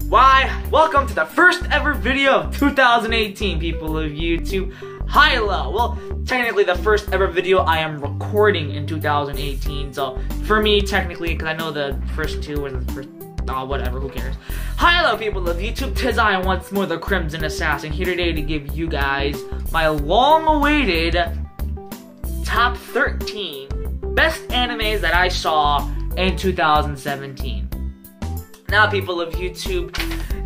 Why? Welcome to the first ever video of 2018, people of YouTube. Hi-lo. Well, technically the first ever video I am recording in 2018, so for me, technically, because I know the first two were the first, whatever, who cares. Hi-lo, people of YouTube. 'Tis I, once more, the Crimson Assassin, here today to give you guys my long-awaited top 13 best animes that I saw in 2017. Now, people of YouTube,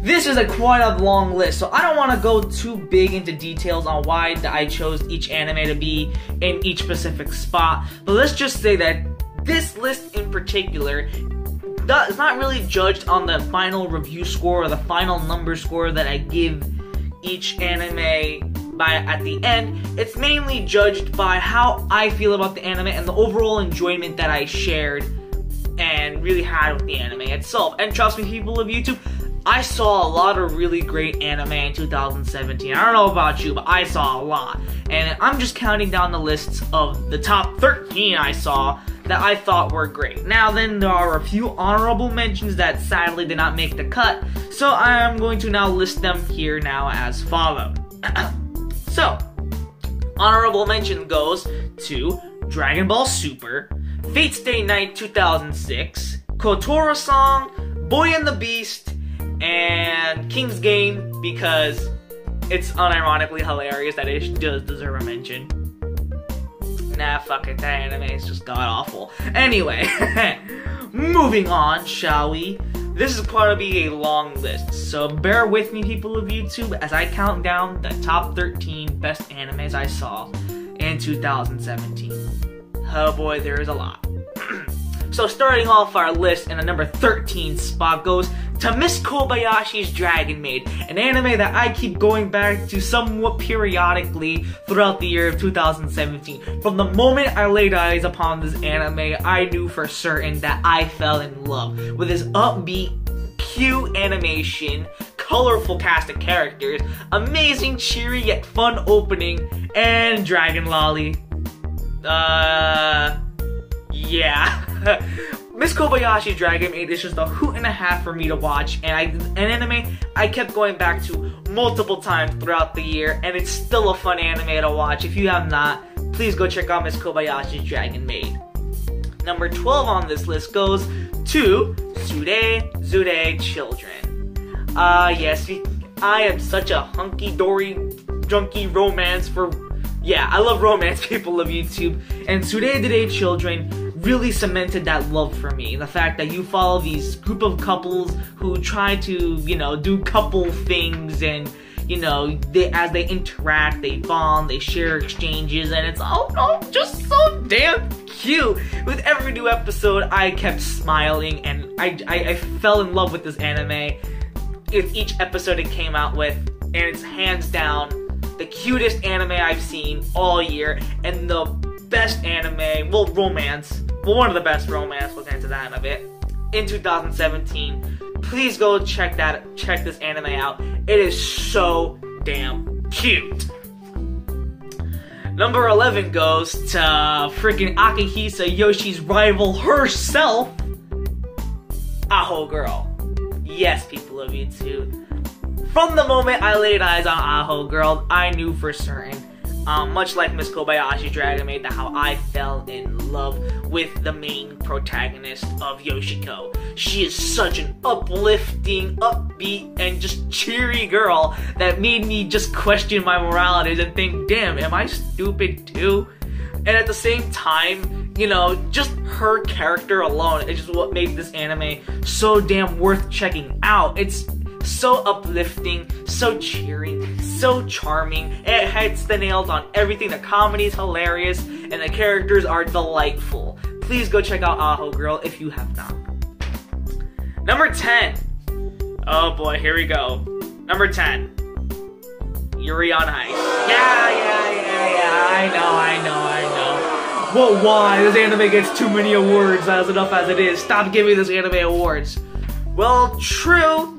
this is quite a long list, so I don't want to go too big into details on why I chose each anime to be in each specific spot, but let's just say that this list in particular is not really judged on the final review score or the final number score that I give each anime at the end. It's mainly judged by how I feel about the anime and the overall enjoyment that I shared and really had with the anime itself. And trust me, people of YouTube, I saw a lot of really great anime in 2017. I don't know about you, but I saw a lot. And I'm just counting down the lists of the top 13 I saw that I thought were great. Now then, there are a few honorable mentions that sadly did not make the cut, so I am going to now list them here now as follows. So, honorable mention goes to Dragon Ball Super, FateStay Night 2006, Kotora Song, Boy and the Beast, and King's Game, because it's unironically hilarious that it does deserve a mention. Nah, fuck it, that anime is just god-awful. Anyway, moving on, shall we? This is going to be a long list, so bear with me, people of YouTube, as I count down the top 13 best animes I saw in 2017. Oh boy, there is a lot. So starting off our list in the number 13 spot goes to Miss Kobayashi's Dragon Maid, an anime that I keep going back to somewhat periodically throughout the year of 2017. From the moment I laid eyes upon this anime, I knew for certain that I fell in love with this upbeat, cute animation, colorful cast of characters, amazing, cheery yet fun opening, and Dragon Lolly. Yeah. Miss Kobayashi's Dragon Maid is just a hoot and a half for me to watch, and an anime I kept going back to multiple times throughout the year, and it's still a fun anime to watch. If you have not, please go check out Miss Kobayashi's Dragon Maid. Number 12 on this list goes to Zure Children. Yes, I am such a hunky-dory, junky romance for... Yeah, I love romance, people of YouTube, and Zure Children really cemented that love for me. The fact that you follow these group of couples who try to, you know, do couple things, and, you know, as they interact, they bond, they share exchanges, and it's all just so damn cute. With every new episode, I kept smiling, and I fell in love with this anime with each episode it came out with, and it's hands down the cutest anime I've seen all year, and the best anime, well, romance, well, one of the best romance, we'll get into that in a bit, in 2017. Please go check this anime out. It is so damn cute. Number 11 goes to freaking Akihisa Yoshi's rival herself, Ajo Girl. Yes, people of YouTube. From the moment I laid eyes on Ajo Girl, I knew for certain, much like Miss Kobayashi's Dragon Maid, how I fell in love with the main protagonist of Yoshiko. She is such an uplifting, upbeat, and just cheery girl that made me just question my moralities and think, damn, am I stupid too? And at the same time, you know, just her character alone is just what made this anime so damn worth checking out. It's so uplifting, so cheery, so charming. It hits the nails on everything. The comedy is hilarious, and the characters are delightful. Please go check out Ajo Girl if you have not. Number 10. Oh boy, here we go. Number 10. Yuri on Ice. Yeah. I know. Well, why? This anime gets too many awards. That's enough as it is. Stop giving this anime awards. Well, true.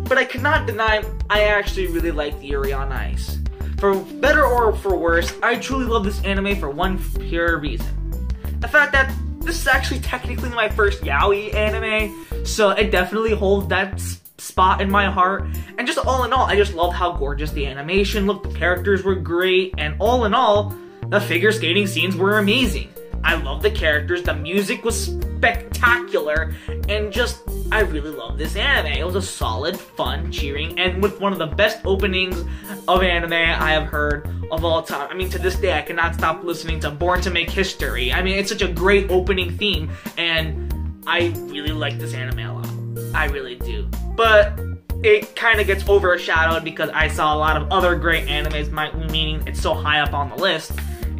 But I cannot deny I actually really like Yuri on Ice. For better or for worse, I truly love this anime for one pure reason. The fact that this is actually technically my first yaoi anime, so it definitely holds that spot in my heart. And just all in all, I just loved how gorgeous the animation looked, the characters were great, and all in all, the figure skating scenes were amazing. I loved the characters, the music was spectacular, and just, I really loved this anime. It was a solid, fun, cheering, and with one of the best openings of anime I have heard of all time. I mean, to this day, I cannot stop listening to Born to Make History. I mean, it's such a great opening theme, and I really like this anime a lot. I really do. But it kind of gets overshadowed because I saw a lot of other great animes, meaning it's so high up on the list.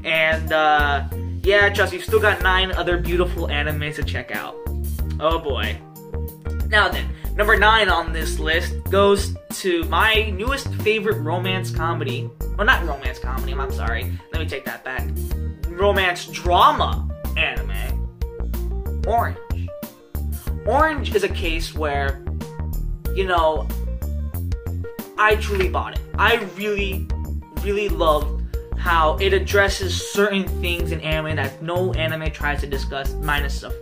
And, yeah, trust me, you've still got 9 other beautiful animes to check out. Oh boy. Now then, number 9 on this list goes to my newest favorite romance comedy. Well, not romance comedy, I'm sorry. Let me take that back. Romance drama anime. Orange. Orange is a case where, you know, I truly bought it. I really, really loved how it addresses certain things in anime that no anime tries to discuss, minus a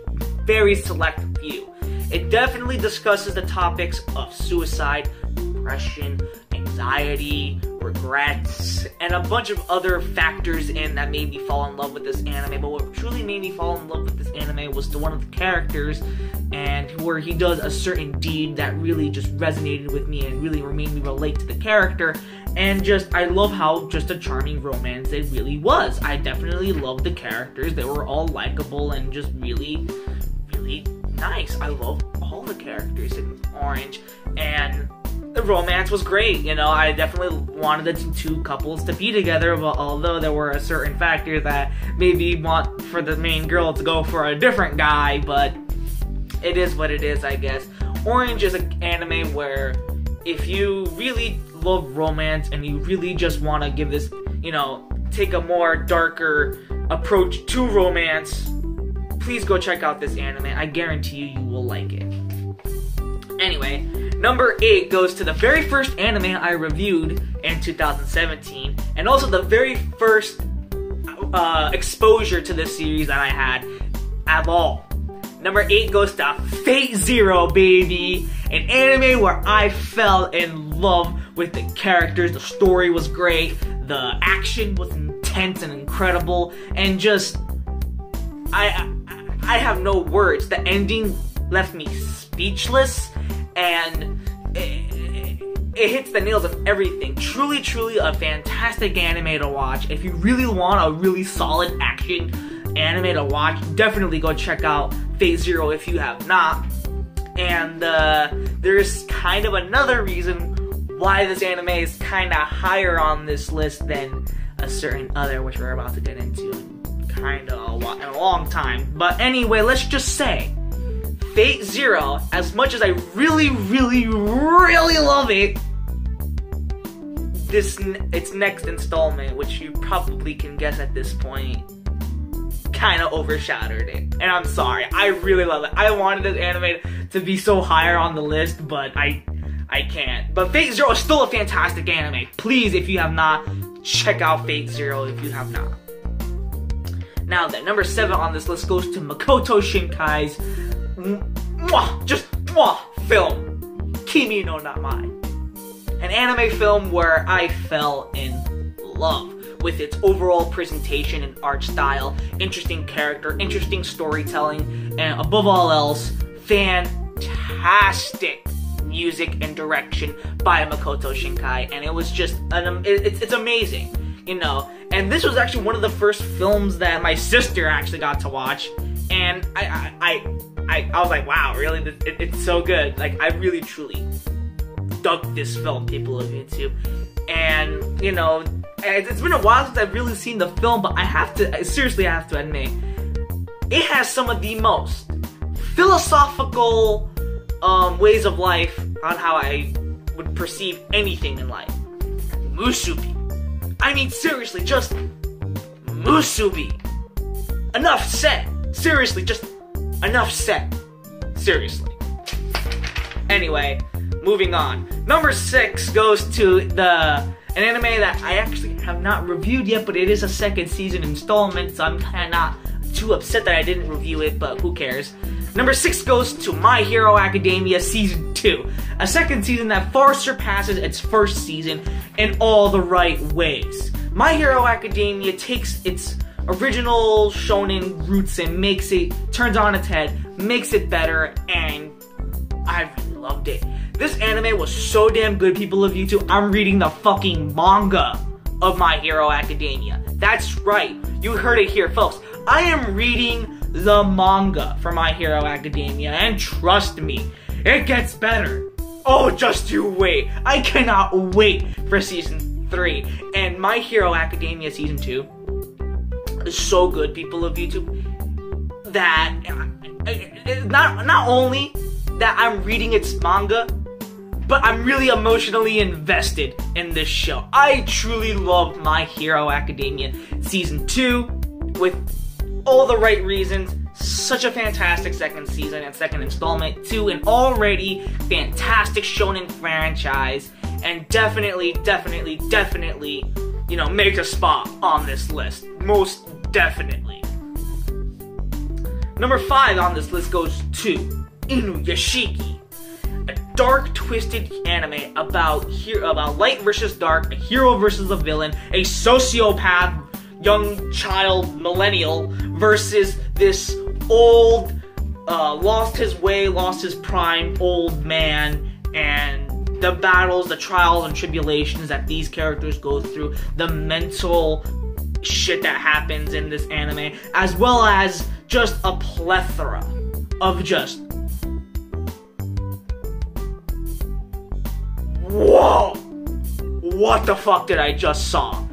very select few. It definitely discusses the topics of suicide, depression, anxiety, regrets, and a bunch of other factors in that made me fall in love with this anime. But what truly made me fall in love with this anime was to one of the characters, and where he does a certain deed that really just resonated with me and really made me relate to the character. And just, I love how just a charming romance it really was. I definitely loved the characters. They were all likable and just really, really nice. I love all the characters in Orange. And the romance was great. You know, I definitely wanted the two couples to be together, but although there were a certain factor that maybe want for the main girl to go for a different guy, but it is what it is, I guess. Orange is an anime where if you really love romance and you really just want to give this, you know, take a more darker approach to romance, please go check out this anime. I guarantee you will like it. Anyway, number 8 goes to the very first anime I reviewed in 2017, and also the very first exposure to this series that I had at all. Number 8 goes to Fate Zero, baby! An anime where I fell in love with the characters, the story was great, the action was intense and incredible, and just, I have no words. The ending left me speechless, and it hits the nails of everything. Truly, truly a fantastic anime to watch. If you really want a really solid action anime to watch, definitely go check out Fate Zero if you have not. And there's kind of another reason why this anime is kind of higher on this list than a certain other, which we're about to get into in kind of in a long time. But anyway, let's just say Fate Zero, as much as I really, really, really love it, its next installment, which you probably can guess at this point, kind of overshadowed it. And I'm sorry, I really love it. I wanted this anime to be so higher on the list, but I can't. But Fate Zero is still a fantastic anime. Please, if you have not, check out Fate Zero if you have not. Now then, number 7 on this list goes to Makoto Shinkai's film, Kimi no Namae. An anime film where I fell in love with its overall presentation and art style, interesting character, interesting storytelling, and above all else, fantastic music and direction by Makoto Shinkai. And it was just, it's amazing, you know. And this was actually one of the first films that my sister actually got to watch, and I was like, wow, really, it's so good. Like, I really, truly dug this film, people of YouTube. And, you know, it's been a while since I've really seen the film, but seriously, I have to admit, it has some of the most philosophical ways of life on how I would perceive anything in life. Musubi. I mean, seriously, just Musubi. Enough said. Seriously, just enough said. Seriously. Anyway, moving on. Number 6 goes to an anime that I actually have not reviewed yet, but it is a second season installment, so I'm kind of not too upset that I didn't review it, but who cares. Number 6 goes to My Hero Academia Season 2. A second season that far surpasses its first season in all the right ways. My Hero Academia takes its original shonen roots and turns on its head, makes it better, and I really loved it. This anime was so damn good, people of YouTube, I'm reading the fucking manga of My Hero Academia. That's right, you heard it here, folks. I am reading the manga for My Hero Academia, and trust me, it gets better. Oh, just you wait. I cannot wait for Season 3. And My Hero Academia Season 2 is so good, people of YouTube, that not only that I'm reading its manga, but I'm really emotionally invested in this show. I truly loved My Hero Academia Season 2 with all the right reasons. Such a fantastic second season and second installment to an already fantastic shonen franchise, and definitely, you know, makes a spot on this list. Most definitely. Number 5 on this list goes to Inuyashiki, a dark, twisted anime about light versus dark, a hero versus a villain, a sociopath, young child, millennial, versus this old, lost his way, lost his prime, old man, and the battles, the trials and tribulations that these characters go through, the mental shit that happens in this anime, as well as just a plethora of just whoa! What the fuck did I just saw?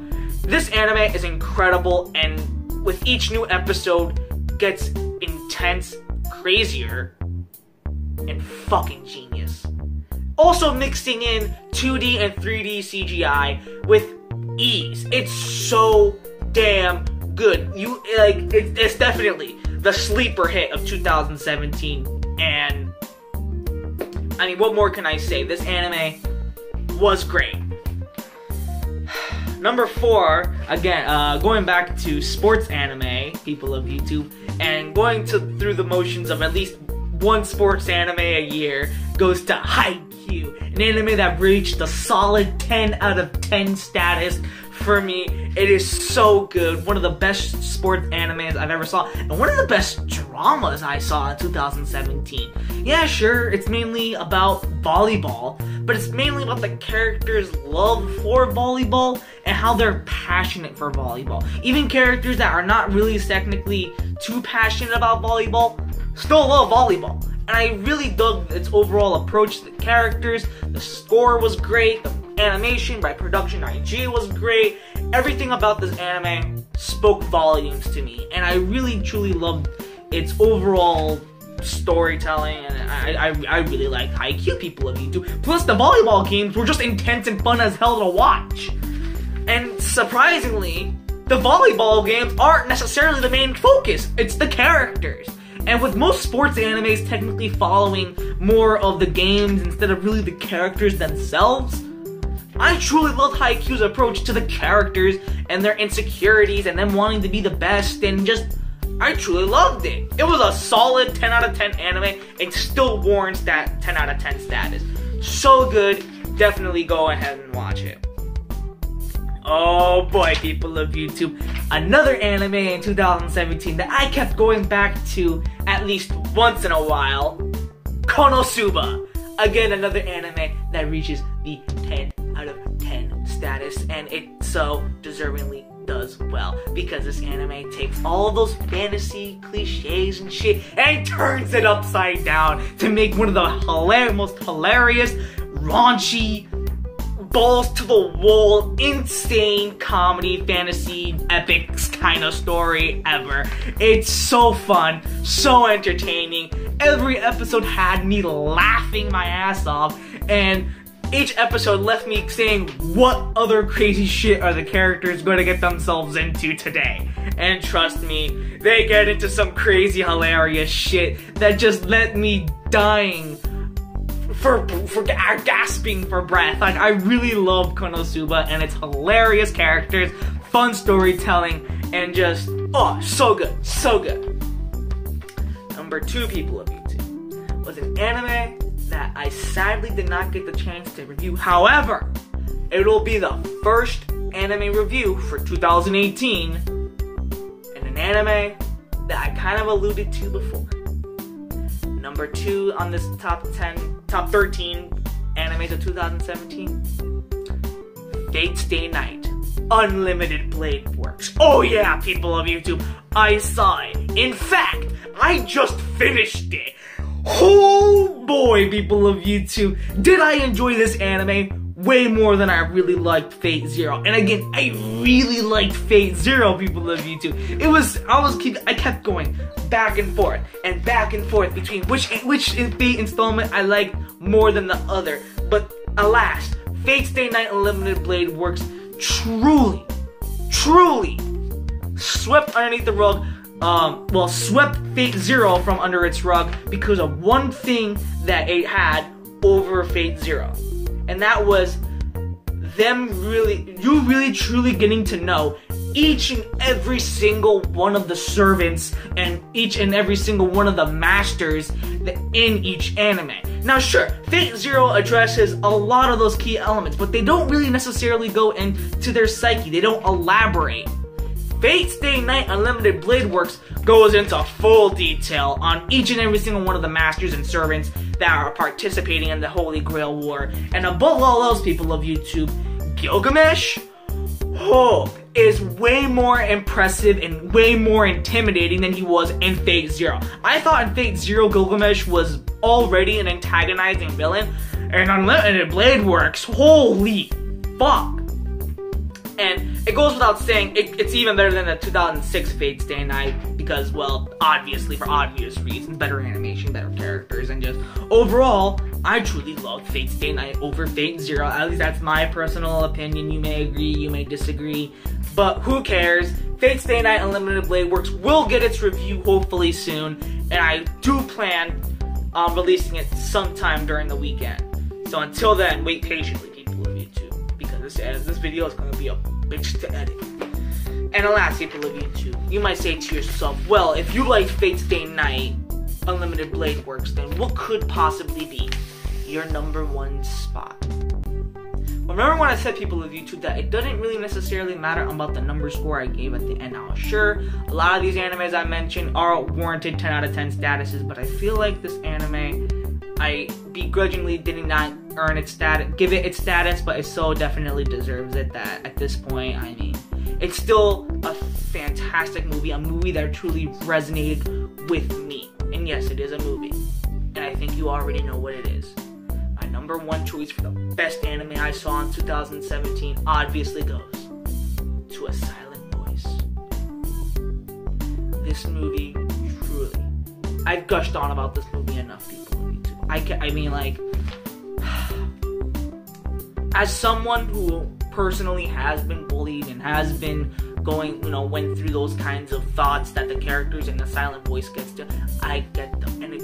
This anime is incredible, and with each new episode gets intense, crazier, and fucking genius. Also mixing in 2D and 3D CGI with ease. It's so damn good. It's definitely the sleeper hit of 2017, and I mean, what more can I say? This anime was great. Number 4, again, going back to sports anime, people of YouTube, and going through the motions of at least one sports anime a year, goes to Haikyuu, an anime that reached the solid 10 out of 10 status for me. It is so good, one of the best sports animes I've ever saw, and one of the best dramas I saw in 2017. Yeah, sure, it's mainly about volleyball, but it's mainly about the characters' love for volleyball and how they're passionate for volleyball. Even characters that are not really technically too passionate about volleyball still love volleyball. And I really dug its overall approach to the characters. The score was great, the animation by Production IG was great. Everything about this anime spoke volumes to me, and I really truly loved its overall storytelling, and I really liked Haikyuu, people of YouTube. Plus, the volleyball games were just intense and fun as hell to watch. And surprisingly, the volleyball games aren't necessarily the main focus, it's the characters. And with most sports animes technically following more of the games instead of really the characters themselves, I truly loved Haikyuu's approach to the characters and their insecurities and them wanting to be the best, and just, I truly loved it. It was a solid 10 out of 10 anime. It still warrants that 10 out of 10 status. So good, definitely go ahead and watch it. Oh boy, people of YouTube, another anime in 2017 that I kept going back to at least once in a while, Konosuba. Again, another anime that reaches the 10 out of 10 status, and it so deservingly does well, because this anime takes all of those fantasy cliches and shit and turns it upside down to make one of the most hilarious, raunchy, balls to the wall, insane comedy, fantasy, epics kind of story ever. It's so fun, so entertaining. Every episode had me laughing my ass off, and each episode left me saying, what other crazy shit are the characters going to get themselves into today? And trust me, they get into some crazy, hilarious shit that just left me dying for gasping for breath. Like, I really love Konosuba and its hilarious characters, fun storytelling, and just, oh, so good, so good. Number 2, people of YouTube, was an anime that I sadly did not get the chance to review. However, it will be the first anime review for 2018, and an anime that I kind of alluded to before. Number 2 on this top 13 animes of 2017, FateStay Night, Unlimited Blade Works. Oh yeah, people of YouTube, I saw it. In fact, I just finished it. Oh boy, people of YouTube, did I enjoy this anime way more than I really liked Fate Zero. And again, I really liked Fate Zero, people of YouTube. I kept going back and forth between which Fate installment I liked more than the other. But alas, FateStay Night Unlimited Blade Works truly swept underneath the rug. Swept Fate Zero from under its rug because of one thing that it had over Fate Zero. And that was you really truly getting to know each and every single one of the servants and each and every single one of the masters in each anime. Now sure, Fate Zero addresses a lot of those key elements, but they don't really necessarily go into their psyche. They don't elaborate. FateStay Night Unlimited Blade Works goes into full detail on each and every single one of the masters and servants that are participating in the Holy Grail War. And above all else, people of YouTube, Gilgamesh is way more impressive and way more intimidating than he was in Fate Zero. I thought in Fate Zero, Gilgamesh was already an antagonizing villain, and Unlimited Blade Works, holy fuck. And it goes without saying, it's even better than the 2006 FateStay Night because, well, obviously, for obvious reasons, better animation, better characters, and just overall, I truly loved FateStay Night over Fate Zero. At least that's my personal opinion. You may agree, you may disagree, but who cares? FateStay Night Unlimited Blade Works will get its review hopefully soon, and I do plan on releasing it sometime during the weekend. So until then, wait patiently, people of YouTube, because this video is going to be a bitch to edit. And alas, people of YouTube, you might say to yourself, well, if you like FateStay Night Unlimited Blade Works, then what could possibly be your #1 spot? Remember when I said, people of YouTube, that it doesn't really necessarily matter about the number score I gave at the end. Now, sure, a lot of these animes I mentioned are warranted 10 out of 10 statuses, but I feel like this anime, I begrudgingly did not earn its status, give it its status, but it so definitely deserves it that at this point, I mean, it's still a fantastic movie, a movie that truly resonated with me. And yes, it is a movie, and I think you already know what it is. My #1 choice for the best anime I saw in 2017 obviously goes to A Silent Voice. This movie, truly, I've gushed on about this movie enough, people on YouTube. I mean, like, as someone who personally has been bullied and has been went through those kinds of thoughts that the characters in The Silent Voice gets to, I get them, and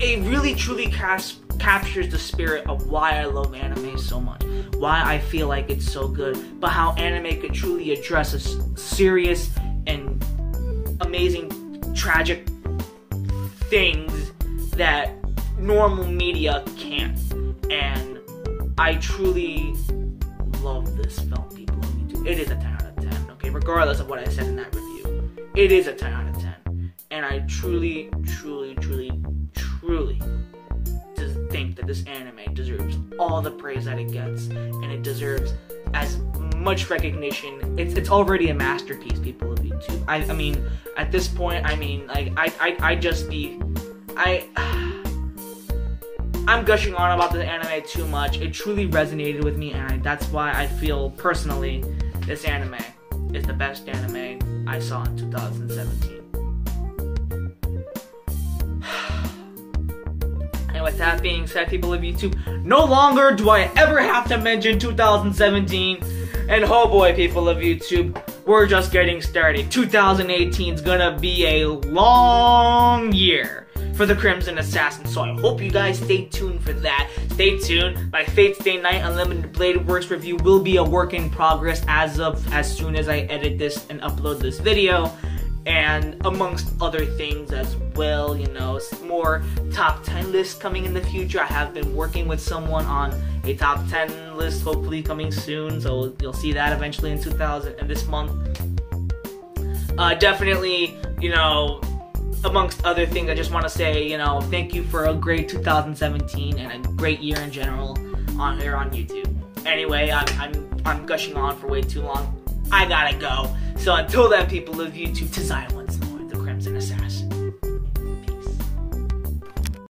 it really truly captures the spirit of why I love anime so much, why I feel like it's so good, but how anime could truly address a serious and amazing, tragic things that normal media can't. And I truly love this film, people of YouTube. It is a 10 out of 10, okay? Regardless of what I said in that review. It is a 10 out of 10. And I truly just think that this anime deserves all the praise that it gets. And it deserves as much recognition. It's already a masterpiece, people of YouTube. I mean, at this point, I mean, like, I'm gushing on about this anime too much. It truly resonated with me, and that's why I feel personally this anime is the best anime I saw in 2017. And with that being said, people of YouTube, no longer do I ever have to mention 2017. And oh boy, people of YouTube, we're just getting started. 2018 is gonna be a long year for the Crimson Assassin, so I hope you guys stay tuned for that. Stay tuned. My FateStay Night Unlimited Blade Works review will be a work in progress as soon as I edit this and upload this video. and amongst other things as well, you know, more top 10 lists coming in the future. I have been working with someone on a top 10 list, hopefully coming soon, so you'll see that eventually in this month. Definitely, you know, amongst other things, I just want to say, you know, thank you for a great 2017 and a great year in general here on YouTube. Anyway, I'm gushing on for way too long. I gotta go. So until then, people of YouTube, 'tis I once more, the Crimson Assassin.